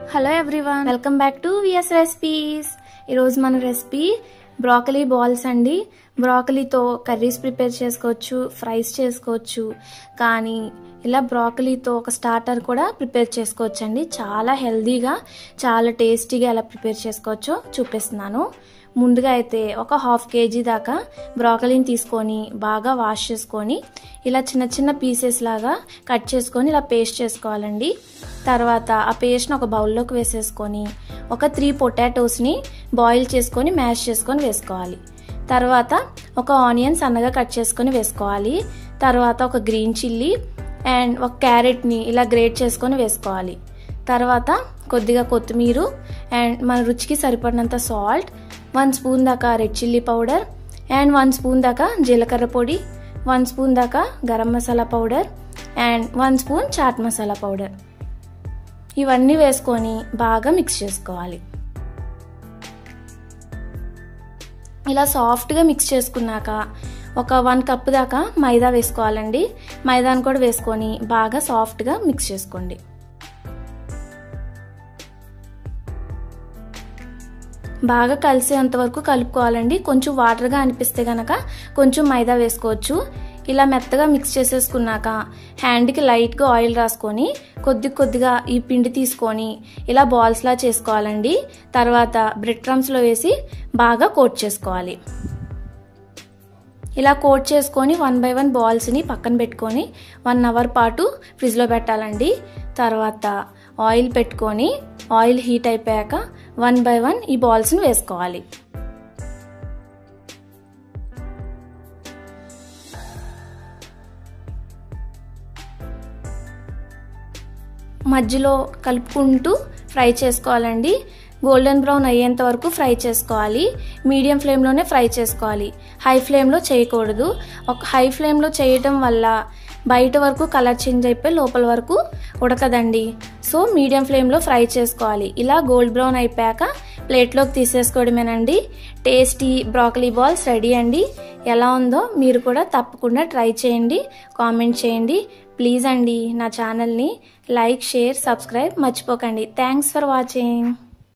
Hello everyone, welcome back to VS recipes. ఈరోజు మన recipe broccoli balls అండి. బ్రాకలీతో కర్రీస్ ప్రిపేర్ చేసుకోవచ్చు, ఫ్రైస్ చేసుకోవచ్చు, కానీ ఇలా బ్రాకలీతో ఒక స్టార్టర్ కూడా ప్రిపేర్ చేసుకోవచ్చు అండి. చాలా హెల్దీగా, చాలా టేస్టీగా ఎలా ప్రిపేర్ చేసుకోవచ్చో చూపిస్తున్నాను. ముందుగా అయితే ఒక 1/2 kg దాకా బ్రాకలీని తీసుకొని బాగా వాష్ చేసుకొని ఇలా చిన్న చిన్న పీసెస్ లాగా కట్ చేసుకొని ఇలా పేస్ట్ చేసుకోవాలండి. తర్వాత ఆ పేస్ట్ని ఒక బౌల్లోకి వేసేసుకొని ఒక 3 పొటాటోస్ని బాయిల్ చేసుకొని మ్యాష్ చేసుకొని వేసుకోవాలి. తర్వాత ఒక ఆనియన్ సన్నగా కట్ చేసుకొని వేసుకోవాలి. తర్వాత ఒక గ్రీన్ చిల్లీ అండ్ ఒక క్యారెట్ని ఇలా గ్రేట్ చేసుకొని వేసుకోవాలి. తర్వాత కొద్దిగా కొత్తిమీర అండ్ మన రుచికి సరిపడినంత సాల్ట్, 1 స్పూన్ దాకా red chilli powder and 1 spoon దాకా జీలకర్ర పొడి, 1 స్పూన్ దాకా garam masala powder and 1 spoon chaat masala powder, ఇవన్నీ వేసుకొని బాగా మిక్స్ చేసుకోవాలి. ఇలా సాఫ్ట్గా మిక్స్ చేసుకున్నాక ఒక 1 కప్ దాకా మైదా వేసుకోవాలండి. మైదాను కూడా వేసుకొని బాగా సాఫ్ట్గా మిక్స్ చేసుకోండి. బాగా కలిసేంత వరకు కలుపుకోవాలండి. కొంచెం వాటర్గా అనిపిస్తే గనక కొంచెం మైదా వేసుకోవచ్చు. ఇలా మెత్తగా మిక్స్ చేసేసుకున్నాక హ్యాండ్కి లైట్గా ఆయిల్ రాసుకొని కొద్దిగా ఈ పిండి తీసుకొని ఇలా బాల్స్లా చేసుకోవాలండి. తర్వాత బ్రెడ్ క్రమ్స్లో వేసి బాగా కోట్ చేసుకోవాలి. ఇలా కోట్ చేసుకొని 1 by 1 బాల్స్ని పక్కన పెట్టుకొని 1 hour పాటు ఫ్రిడ్జ్లో పెట్టాలండి. తర్వాత ఆయిల్ పెట్టుకొని ఆయిల్ హీట్ అయిపోయాక 1 by 1 ఈ బాల్స్ని వేసుకోవాలి. మధ్యలో కలుపుకుంటూ ఫ్రై చేసుకోవాలండి. గోల్డెన్ బ్రౌన్ అయ్యేంత వరకు ఫ్రై చేసుకోవాలి. మీడియం ఫ్లేమ్లోనే ఫ్రై చేసుకోవాలి, హై ఫ్లేమ్లో చేయకూడదు. ఒక హై ఫ్లేమ్లో చేయటం వల్ల బయట వరకు కలర్ చేంజ్ అయిపోయి లోపల వరకు ఉడకదండి. సో మీడియం ఫ్లేమ్లో ఫ్రై చేసుకోవాలి. ఇలా గోల్డ్ బ్రౌన్ అయిపోయాక ప్లేట్లోకి తీసేసుకోవడమేనండి. టేస్టీ బ్రాకలీ బాల్స్ రెడీ అండి. ఎలా ఉందో మీరు కూడా తప్పకుండా ట్రై చేయండి, కామెంట్ చేయండి. ప్లీజ్ అండి నా ఛానల్ని లైక్, షేర్, సబ్స్క్రైబ్ మర్చిపోకండి. Thanks for watching.